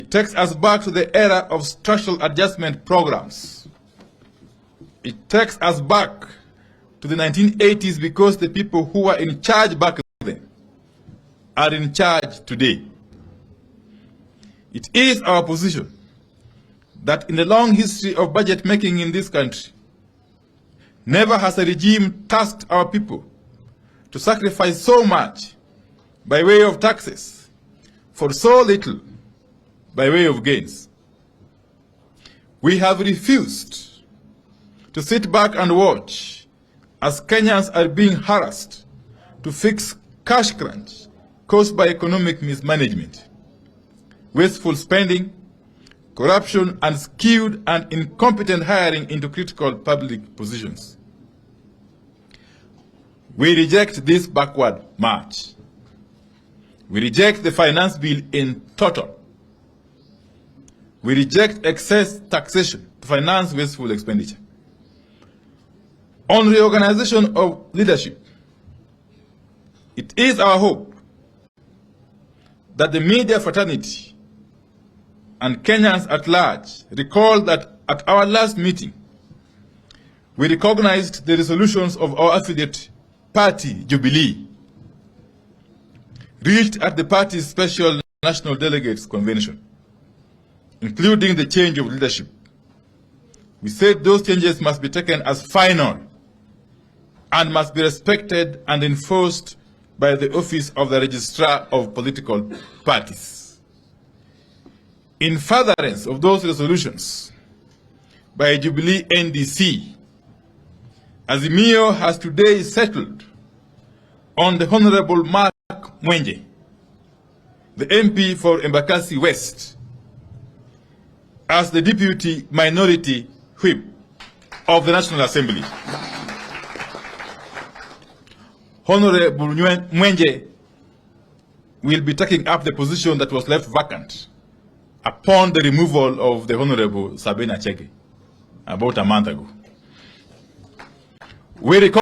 It takes us back to the era of structural adjustment programs. It takes us back to the 1980s because the people who were in charge back then are in charge today. It is our position that in the long history of budget making in this country, never has a regime tasked our people to sacrifice so much by way of taxes for so little by way of gains. We have refused to sit back and watch as Kenyans are being harassed to fix cash crunch caused by economic mismanagement, wasteful spending, corruption, and skewed and incompetent hiring into critical public positions. We reject this backward march. We reject the finance bill in total. We reject excess taxation to finance wasteful expenditure. On reorganization of leadership, it is our hope that the media fraternity and Kenyans at large recall that at our last meeting, we recognized the resolutions of our affiliate party, Jubilee, reached at the party's special National Delegates Convention, including the change of leadership. We said those changes must be taken as final and must be respected and enforced by the Office of the Registrar of Political Parties. In furtherance of those resolutions by Jubilee NDC, Azimio has today settled on the Honorable Mark Mwenje, the MP for Embakasi West, as the Deputy Minority Whip of the National Assembly. Honorable Mwenje will be taking up the position that was left vacant upon the removal of the Honorable Sabina Chege about a month ago. We